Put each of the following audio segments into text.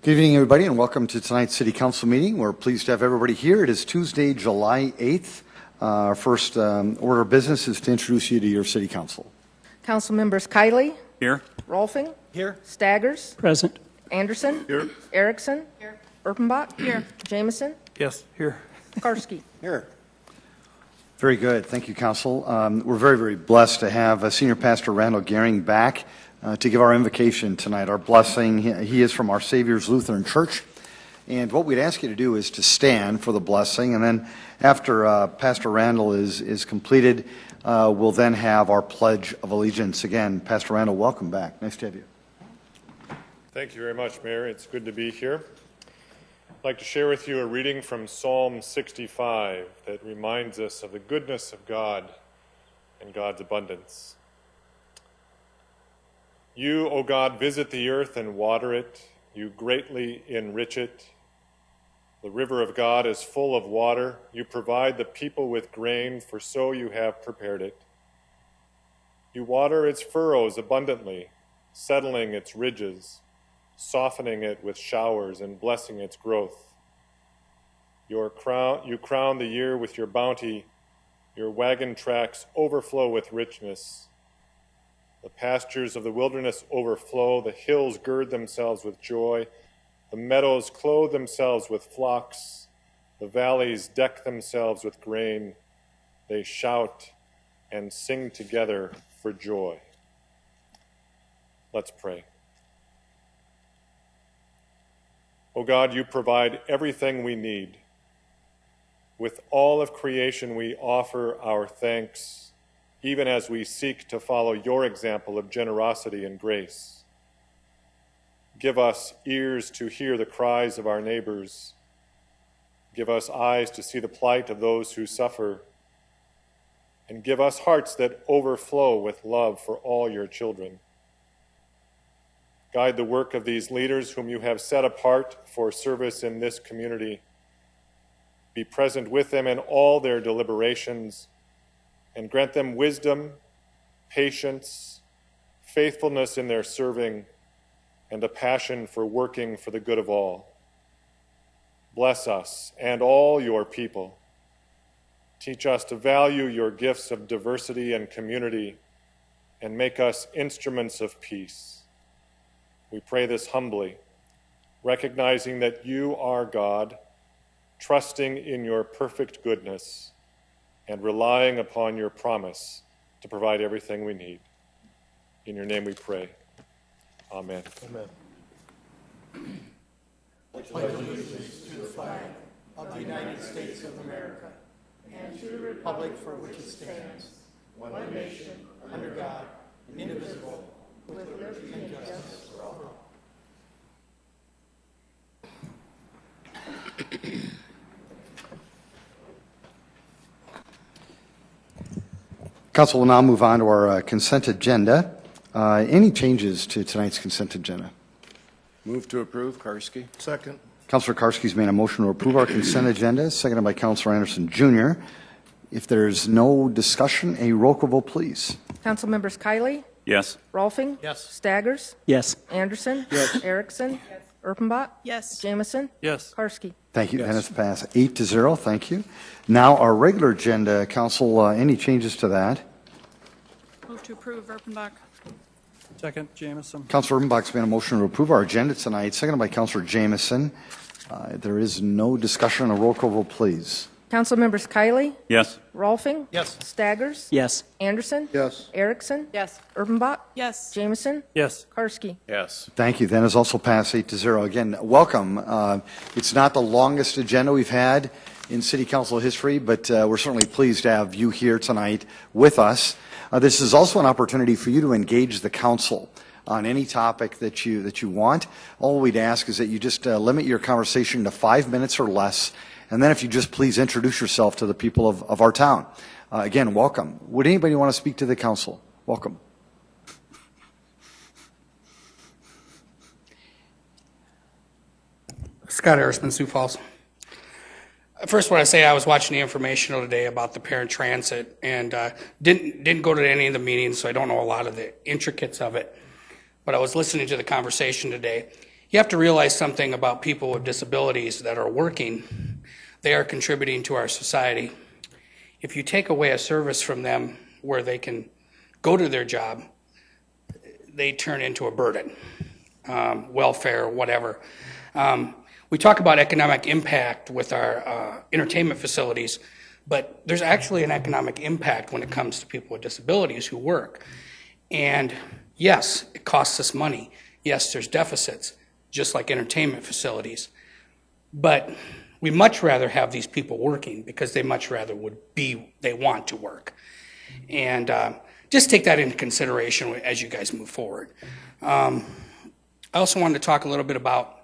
Good evening, everybody, and welcome to tonight's City Council meeting. We're pleased to have everybody here. It is Tuesday, July 8th. Our first order of business is to introduce you to your City Council. Council members Kiley. Here. Rolfing. Here. Staggers. Present. Anderson. Here. Erickson. Here. Erpenbach. Here. Jameson. Yes, here. Karski. Here. Very good. Thank you, Council. We're very, very blessed to have Senior Pastor Randall Gehring back to give our invocation tonight, our blessing. He is from Our Savior's Lutheran Church. And what we'd ask you to do is to stand for the blessing. And then after Pastor Randall is completed, we'll then have our Pledge of Allegiance. Again, Pastor Randall, welcome back. Nice to have you. Thank you very much, Mayor. It's good to be here. I'd like to share with you a reading from Psalm 65 that reminds us of the goodness of God and God's abundance. You, O God, visit the earth and water it. You greatly enrich it. The river of God is full of water. You provide the people with grain, for so you have prepared it. You water its furrows abundantly, settling its ridges, softening it with showers and blessing its growth. You crown the year with your bounty. Your wagon tracks overflow with richness. The pastures of the wilderness overflow. The hills gird themselves with joy. The meadows clothe themselves with flocks. The valleys deck themselves with grain. They shout and sing together for joy. Let's pray. O God, you provide everything we need. With all of creation, we offer our thanks, even as we seek to follow your example of generosity and grace. Give us ears to hear the cries of our neighbors. Give us eyes to see the plight of those who suffer. And give us hearts that overflow with love for all your children. Guide the work of these leaders whom you have set apart for service in this community. Be present with them in all their deliberations, and grant them wisdom, patience, faithfulness in their serving, and a passion for working for the good of all. Bless us and all your people. Teach us to value your gifts of diversity and community, and make us instruments of peace. We pray this humbly, recognizing that you are God, trusting in your perfect goodness, and relying upon your promise to provide everything we need. In your name we pray. Amen. Amen. Pledge allegiance to the flag of the United States of America and to the republic for which it stands, one nation, under God, indivisible, with liberty and justice for all. Council will now move on to our consent agenda. Any changes to tonight's consent agenda? Move to approve, Karski. Second. Councilor Karski's made a motion to approve our consent agenda, seconded by Councilor Anderson Jr. If there's no discussion, a roll call vote, please. Council members Kiley. Yes. Rolfing. Yes. Staggers. Yes. Anderson. Yes. Erickson. Yes. Erpenbach. Yes. Jameson. Yes. Karski. Thank you. Yes. And it's passed 8-0. Thank you. Now, our regular agenda, Council, any changes to that? Move to approve, Erpenbach. Second, Jameson. Councilor Erpenbach's made a motion to approve our agenda tonight, seconded by Councilor Jameson. There is no discussion. A roll call vote, please. Council members Kiley. Yes. Rolfing. Yes. Staggers. Yes. Anderson. Yes. Erickson. Yes. Erpenbach. Yes. Jameson. Yes. Karski. Yes. Thank you. That is also passed 8-0. Again, welcome. It's not the longest agenda we've had in City Council history, but we're certainly pleased to have you here tonight with us. This is also an opportunity for you to engage the council on any topic that you want. All we'd ask is that you just limit your conversation to 5 minutes or less, and then if you just please introduce yourself to the people of our town. Again, welcome. Would anybody want to speak to the council? Welcome. Scott Harrisman, Sioux Falls. First, want to say I was watching the informational today about the parent transit, and didn't go to any of the meetings, so I don't know a lot of the intricacies of it. But I was listening to the conversation today, You have to realize something about people with disabilities that are working. They are contributing to our society. If you take away a service from them where they can go to their job, they turn into a burden, welfare, whatever. We talk about economic impact with our entertainment facilities, but there's actually an economic impact when it comes to people with disabilities who work. And yes, it costs us money. Yes, there's deficits, just like entertainment facilities. But we much rather have these people working because they much rather they want to work. And just take that into consideration as you guys move forward. I also wanted to talk a little bit about,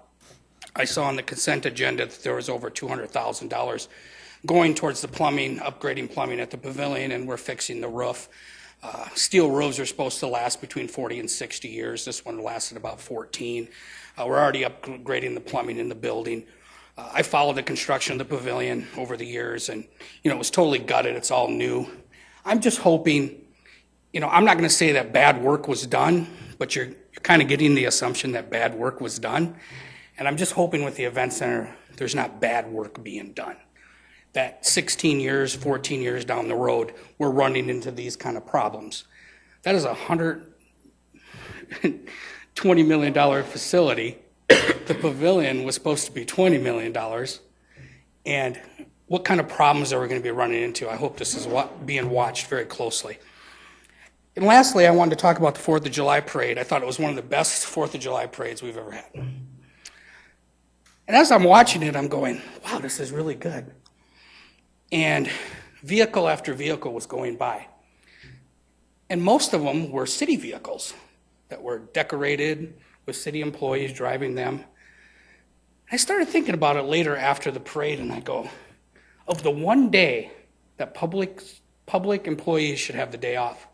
I saw on the consent agenda that there was over $200,000 going towards the plumbing, upgrading plumbing at the pavilion, and we're fixing the roof. Steel roofs are supposed to last between 40 and 60 years. This one lasted about 14. We're already upgrading the plumbing in the building. I followed the construction of the pavilion over the years, and it was totally gutted. It's all new. I'm just hoping, I'm not going to say that bad work was done, but you're kind of getting the assumption that bad work was done. And I'm just hoping with the event center, there's not bad work being done. That 16 years, 14 years down the road, we're running into these kind of problems. That is a $120 million facility. The pavilion was supposed to be $20 million. And what kind of problems are we going to be running into? I hope this is being watched very closely. And lastly, I wanted to talk about the 4th of July parade. I thought it was one of the best 4th of July parades we've ever had. And as I'm watching it, I'm going, wow, this is really good. And vehicle after vehicle was going by. And most of them were city vehicles that were decorated with city employees driving them. I started thinking about it later after the parade, and I go, of the one day that public employees should have the day off,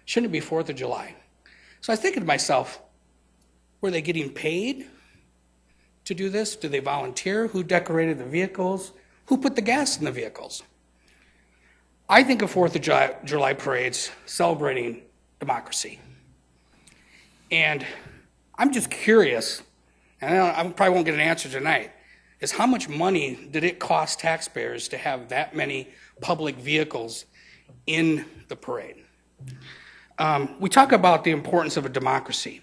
shouldn't it be 4th of July? So I was thinking to myself, were they getting paid to do this? Did they volunteer? Who decorated the vehicles? Who put the gas in the vehicles? I think of 4th of July parades celebrating democracy. And I'm just curious, and I probably won't get an answer tonight, is how much money did it cost taxpayers to have that many public vehicles in the parade? We talk about the importance of a democracy.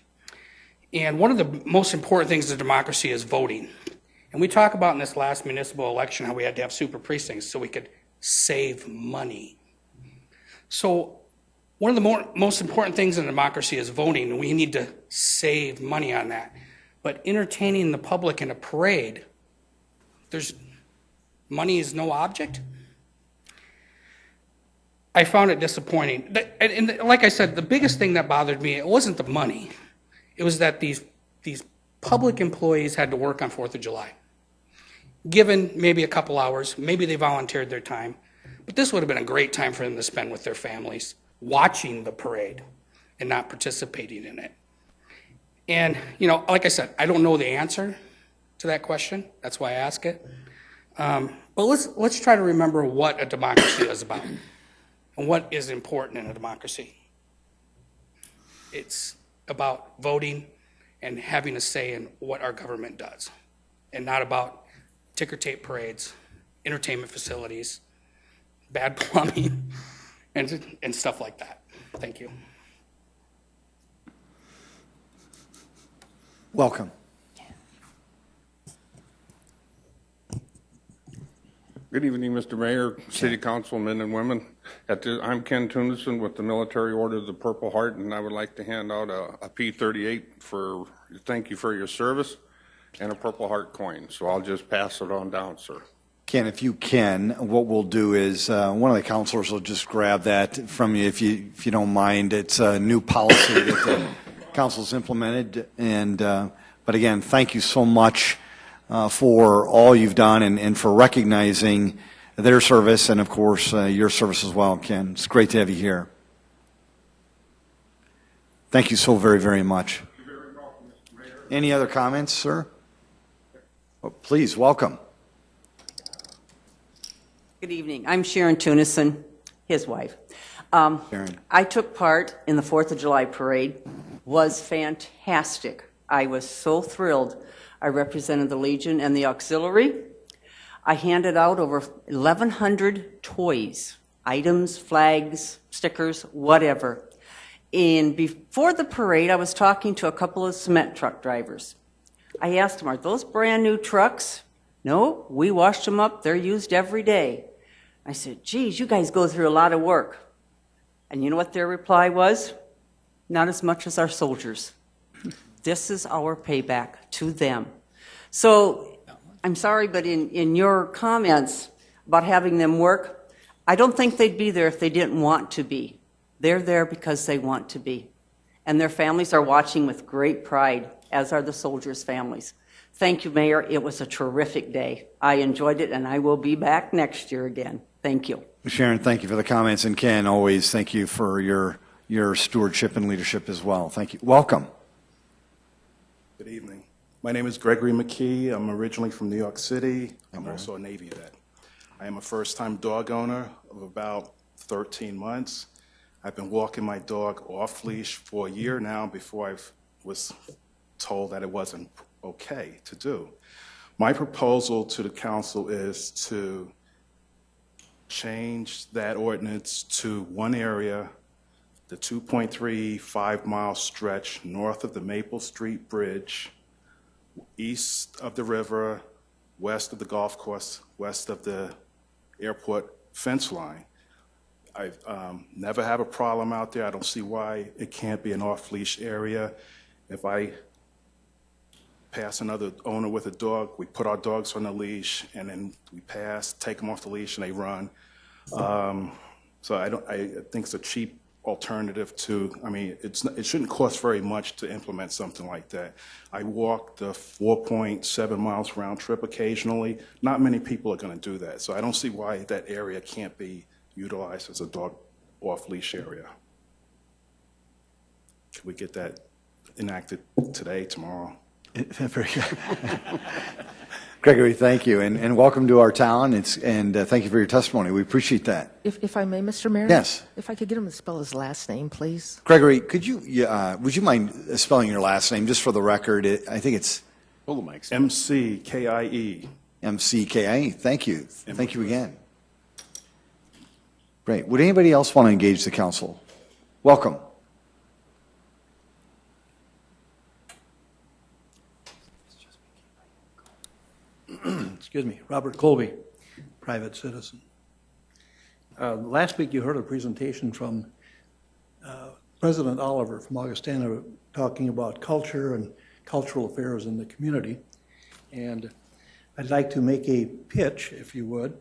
And one of the most important things of democracy is voting. And we talk about in this last municipal election how we had to have super precincts so we could save money. So one of the most important things in democracy is voting, and we need to save money on that. But entertaining the public in a parade, money is no object. I found it disappointing. And like I said, the biggest thing that bothered me, it wasn't the money. It was that these public employees had to work on 4th of July. Given maybe a couple hours, maybe they volunteered their time, but this would have been a great time for them to spend with their families, watching the parade and not participating in it. And, like I said, I don't know the answer to that question. That's why I ask it. But let's try to remember what a democracy is about and what is important in a democracy. It's about voting and having a say in what our government does, and not about ticker tape parades, entertainment facilities, bad plumbing, and stuff like that. Thank you. Welcome. Good evening, Mr. Mayor, City Councilmen and women. I'm Ken Tunison with the Military Order of the Purple Heart, and I would like to hand out a P38 for thank you for your service and a Purple Heart coin. So I'll just pass it on down, sir. Ken, if you can, what we'll do is one of the counselors will just grab that from you if you don't mind. It's a new policy that the council's implemented, and but again, thank you so much for all you've done and for recognizing their service and, of course, your service as well, Ken. It's great to have you here. Thank you so very, very much. You're very welcome, Mr. Mayor. Any other comments, sir? Oh, please, welcome. Good evening. I'm Sharon Tunison, his wife. Sharon. I took part in the 4th of July parade. Was fantastic. I was so thrilled. I represented the Legion and the Auxiliary. I handed out over 1,100 toys, items, flags, stickers, whatever. And before the parade, I was talking to a couple of cement truck drivers. I asked them, are those brand new trucks? No, we washed them up. They're used every day. I said, geez, you guys go through a lot of work. And you know what their reply was? Not as much as our soldiers. This is our payback to them. So I'm sorry, but in your comments about having them work, I don't think they'd be there if they didn't want to be. They're there because they want to be. And their families are watching with great pride, as are the soldiers' families. Thank you, Mayor. It was a terrific day. I enjoyed it, and I will be back next year again. Thank you. Sharon, thank you for the comments. And Ken, always thank you for your stewardship and leadership as well. Thank you. Welcome. Good evening. My name is Gregory McKee. I'm originally from New York City. I'm also a Navy vet. I am a first-time dog owner of about 13 months. I've been walking my dog off-leash for a year now before I was told that it wasn't okay to do. My proposal to the council is to change that ordinance to one area, the 2.35-mile stretch north of the Maple Street Bridge, east of the river, west of the golf course, west of the airport fence line. I never have a problem out there. I don't see why it can't be an off-leash area. If I pass another owner with a dog, we put our dogs on the leash, and then we pass, take them off the leash, and they run. So I think it's a cheap alternative to, I mean, it shouldn't cost very much to implement something like that. I walk the 4.7 miles round trip occasionally. Not many people are going to do that, so I don't see why that area can't be utilized as a dog off-leash area. Can we get that enacted today, tomorrow? Very good. Gregory, thank you, and welcome to our town, and thank you for your testimony. We appreciate that. If I may, Mr. Mayor? Yes. If I could get him to spell his last name, please. Gregory, would you mind spelling your last name, just for the record? I think it's M-C-K-I-E. M-C-K-I-E. Thank you. Thank you again. Great. Would anybody else want to engage the council? Welcome. Excuse me, Robert Colby, private citizen. Last week you heard a presentation from President Oliver from Augustana talking about culture and cultural affairs in the community. And I'd like to make a pitch, if you would.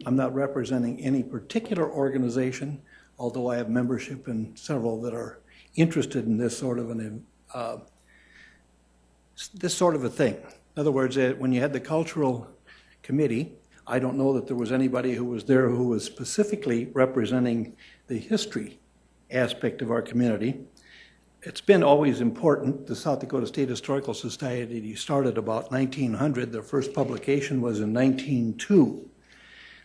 I'm not representing any particular organization, although I have membership in several that are interested in this sort of a thing. In other words, when you had the cultural committee, I don't know that there was anybody who was there who was specifically representing the history aspect of our community. It's been always important. The South Dakota State Historical Society started about 1900. Their first publication was in 1902.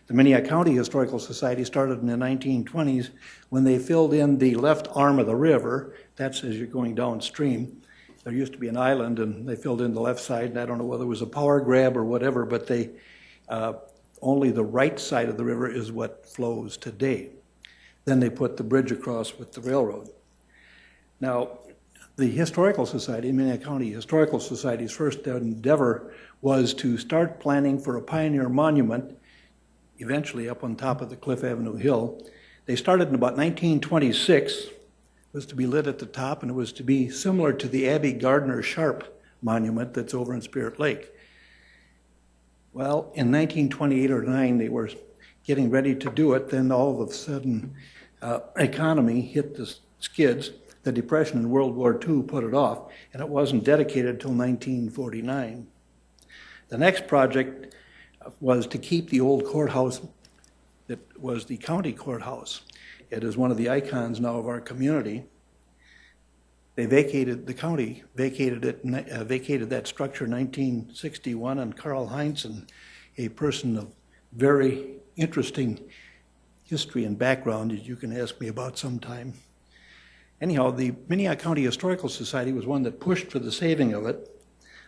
The Minnehaha County Historical Society started in the 1920s when they filled in the left arm of the river. That's as you're going downstream. There used to be an island, and they filled in the left side, and I don't know whether it was a power grab or whatever, but they only the right side of the river is what flows today. Then they put the bridge across with the railroad. Now, the Historical Society, Minnehaha County Historical Society's first endeavor was to start planning for a pioneer monument, eventually up on top of the Cliff Avenue Hill. They started in about 1926. It was to be lit at the top, and it was to be similar to the Abby Gardner Sharp monument that's over in Spirit Lake. Well, in 1928 or 9, they were getting ready to do it. Then all of a sudden, economy hit the skids. The Depression and World War II put it off, and it wasn't dedicated until 1949. The next project was to keep the old courthouse that was the county courthouse. It is one of the icons now of our community. They vacated, the county vacated that structure in 1961, and Carl Heinzen, a person of very interesting history and background that you can ask me about sometime, Anyhow, the Minnehaha County Historical Society was one that pushed for the saving of it.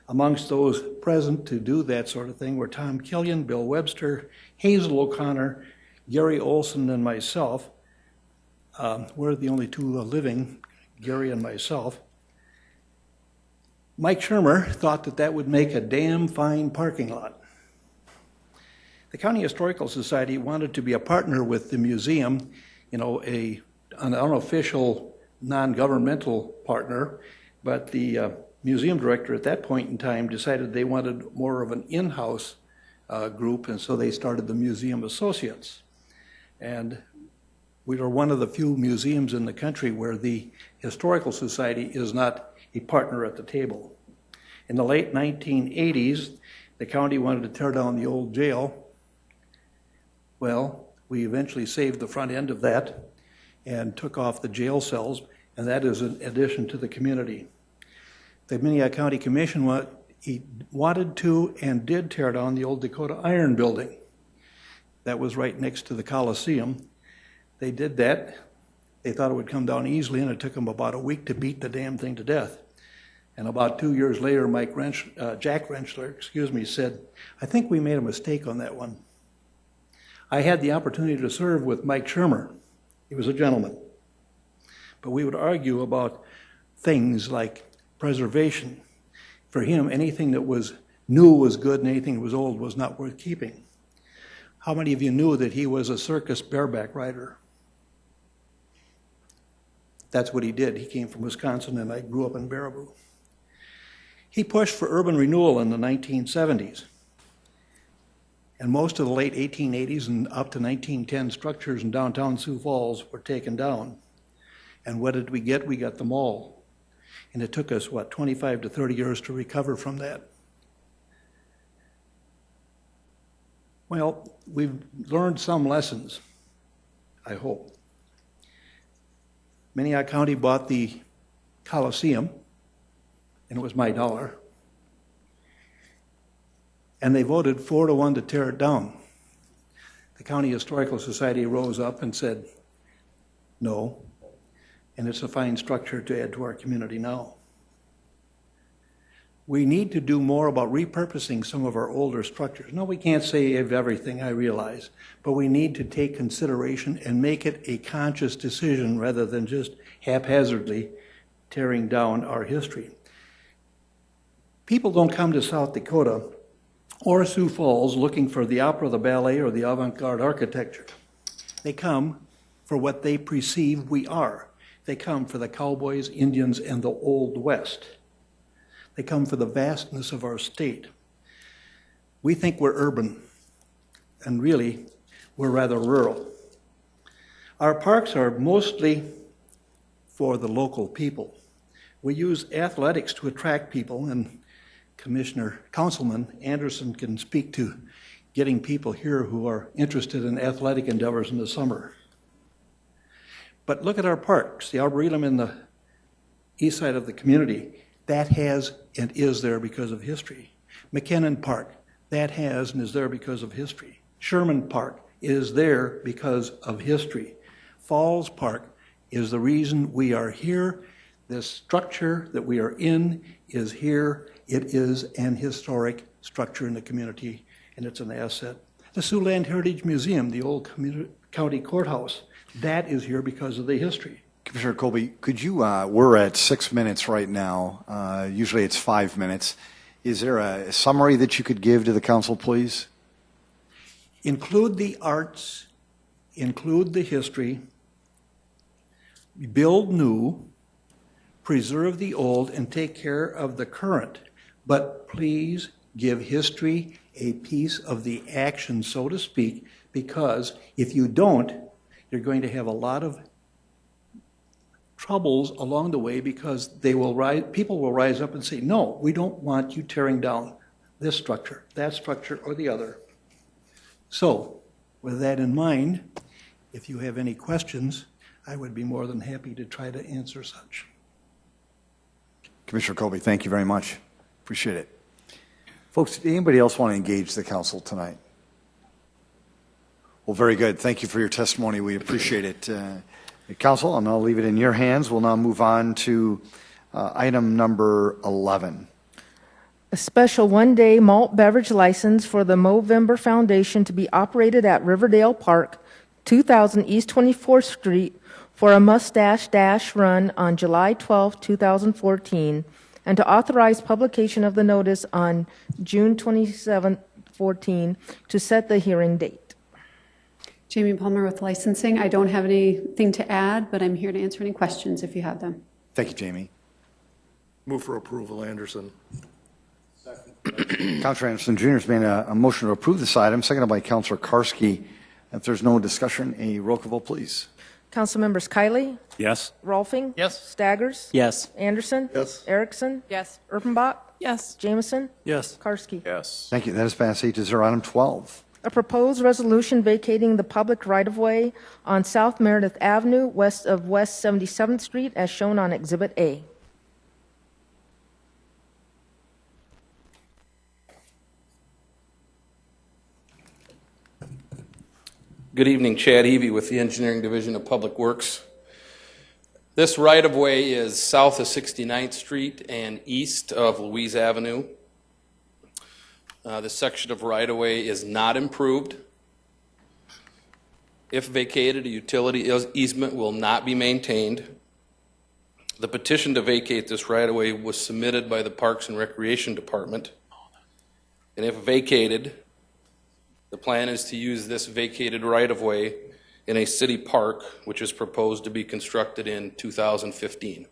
Amongst those present to do that sort of thing were Tom Killian, Bill Webster, Hazel O'Connor, Gary Olson, and myself. We're the only two living, Gary and myself. Mike Shermer thought that that would make a damn fine parking lot. The County Historical Society wanted to be a partner with the museum, you know, an unofficial, non-governmental partner, but the museum director at that point in time decided they wanted more of an in-house group, and so they started the Museum Associates. And we are one of the few museums in the country where the Historical Society is not a partner at the table. In the late 1980s, the county wanted to tear down the old jail. Well, we eventually saved the front end of that and took off the jail cells, and that is an addition to the community. The Minnehaha County Commission wanted to and did tear down the old Dakota Iron Building. That was right next to the Coliseum. They did that. They thought it would come down easily, and it took them about a week to beat the damn thing to death. And about 2 years later, Jack Rentschler, said, "I think we made a mistake on that one." I had the opportunity to serve with Mike Shermer. He was a gentleman. But we would argue about things like preservation. For him, anything that was new was good, and anything that was old was not worth keeping. How many of you knew that he was a circus bareback rider? That's what he did. He came from Wisconsin, and I grew up in Baraboo. He pushed for urban renewal in the 1970s. And most of the late 1880s and up to 1910 structures in downtown Sioux Falls were taken down. And what did we get? We got the mall. And it took us, 25 to 30 years to recover from that. Well, we've learned some lessons, I hope. Minnehaha County bought the Coliseum, and it was my dollar. And they voted 4-1 to tear it down. The County Historical Society rose up and said, no, and it's a fine structure to add to our community now. We need to do more about repurposing some of our older structures. No, we can't save everything, I realize, but we need to take consideration and make it a conscious decision rather than just haphazardly tearing down our history. People don't come to South Dakota or Sioux Falls looking for the opera, the ballet, or the avant-garde architecture. They come for what they perceive we are. They come for the cowboys, Indians, and the Old West. They come for the vastness of our state. We think we're urban, and really, we're rather rural. Our parks are mostly for the local We use athletics to attract people, and Councilman Anderson can speak to getting people here who are interested in athletic endeavors in the summer. But look at our parks, the Arboretum in the east side of the community, that has and is there because of history. McKinnon Park, that has and is there because of history. Sherman Park is there because of history. Falls Park is the reason we are here. This structure that we are in is here. It is an historic structure in the community, and it's an asset. The Siouxland Heritage Museum, the old county courthouse, that is here because of the history. Commissioner Colby, could you, we're at 6 minutes right now. Usually it's 5 minutes. Is there a summary that you could give to the council, please? Include the arts, include the history, build new, preserve the old, and take care of the current. But please give history a piece of the action, so to speak, because if you don't, you're going to have a lot of troubles along the way because people will rise up and say, no, we don't want you tearing down this structure, that structure, or the other. So, with that in mind, if you have any questions, I would be more than happy to try to answer such. Commissioner Colby, thank you very much. Appreciate it. Folks, did anybody else want to engage the council tonight? Well, very good. Thank you for your testimony. We appreciate it. Council, I'll now leave it in your hands. We'll now move on to item number 11. A special one-day malt beverage license for the Movember Foundation to be operated at Riverdale Park, 2000 East 24th Street, for a Mustache Dash run on July 12, 2014, and to authorize publication of the notice on June 27, 2014, to set the hearing date. Jamie Palmer with licensing. I don't have anything to add, but I'm here to answer any questions if you have them. Thank you, Jamie. Move for approval, Anderson. Councilor Anderson Jr. has made a motion to approve this item, seconded by Councilor Karski. If there's no discussion, a roll call vote, please. Council members Kiley, Yes. Rolfing, Yes. Staggers, Yes. Anderson, Yes. Erickson, Yes. Erpenbach, Yes. Jameson, Yes. Karski. Yes. Thank you. That is passed 8-0. Item 12. A proposed resolution vacating the public right-of-way on South Meredith Avenue, west of West 77th Street, as shown on Exhibit A. Good evening, Chad Evie with the Engineering Division of Public Works. This right-of-way is south of 69th Street and east of Louise Avenue. This section of right-of-way is not improved. If vacated, a utility easement will not be maintained. The petition to vacate this right-of-way was submitted by the Parks and Recreation Department. And if vacated, the plan is to use this vacated right-of-way in a city park, which is proposed to be constructed in 2015.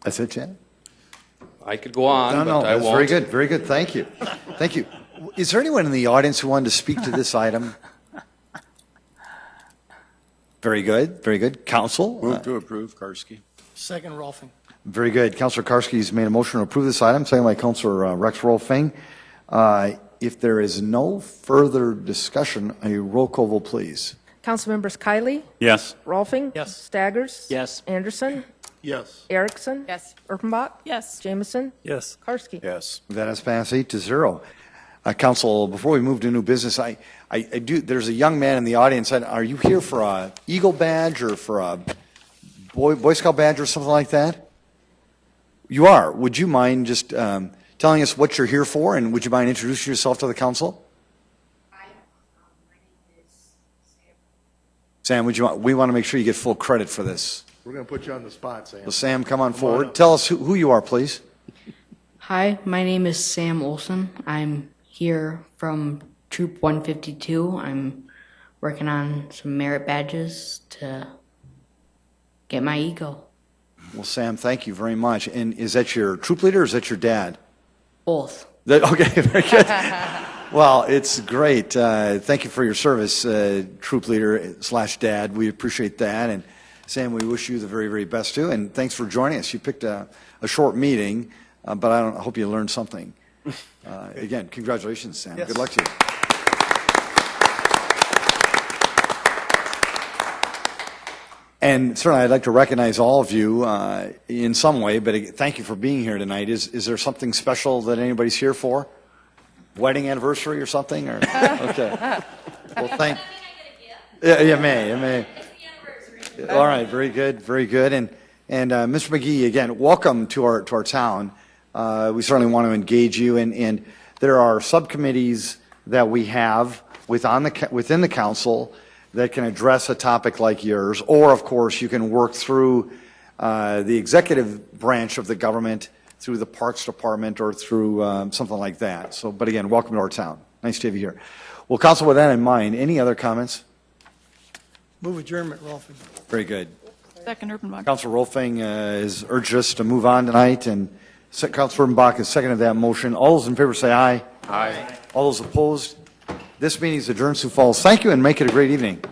That's it, Chad? I could go on, No, but I that's won't. very good. Very good. Thank you. Thank you. Is there anyone in the audience who wanted to speak to this item? Very good. Very good. Council? Move to approve, Karski. Second, Rolfing. Very good. Councilor Karski's made a motion to approve this item, seconded by Councilor Rex Rolfing. If there is no further discussion, a roll call vote, please. Council members Kiley, Yes. Rolfing, Yes. Staggers, Yes. Anderson, Yes. Erickson, Yes. Erpenbach, Yes. Jameson, Yes. Karski. Yes. That has passed 8-0. Council, before we move to new business, I do. There's a young man in the audience. Are you here for a Eagle badge or for a Boy Scout badge or something like that? You are. Would you mind just telling us what you're here for, and would you mind introducing yourself to the council? Hi, my name is Sam. Sam, we want to make sure you get full credit for this. We're going to put you on the spot, Sam. So Sam, come on forward. Tell us who you are, please. Hi, my name is Sam Olson. I'm here from Troop 152. I'm working on some merit badges to get my Eagle. Well, Sam, thank you very much. And is that your troop leader or is that your dad? Both. Okay, very good. Well, it's great. Thank you for your service, troop leader / dad. We appreciate that. And Sam, we wish you the very, very best too. And thanks for joining us. You picked a short meeting, but I hope you learned something. Again, congratulations, Sam. Yes. Good luck to you. And certainly I'd like to recognize all of you in some way, but thank you for being here tonight. Is there something special that anybody's here for? Wedding anniversary or something? Or okay. Well, thank. Yeah, you may. All right, very good, very good. And Mr. McGee, again, welcome to our town. We certainly want to engage you, and there are subcommittees that we have within the council that can address a topic like yours, or of course you can work through the executive branch of the government, through the Parks Department, or through something like that. So, but again, welcome to our town. Nice to have you here. Well, Council, with that in mind, any other comments? Move adjournment, Rolfing. Very good. Second, Erpenbach. Councilor Rolfing has urged us to move on tonight, and Councilor Erpenbach has seconded that motion. All those in favor say aye. Aye. All those opposed? This meeting is adjourned. Sioux Falls. Thank you, and make it a great evening.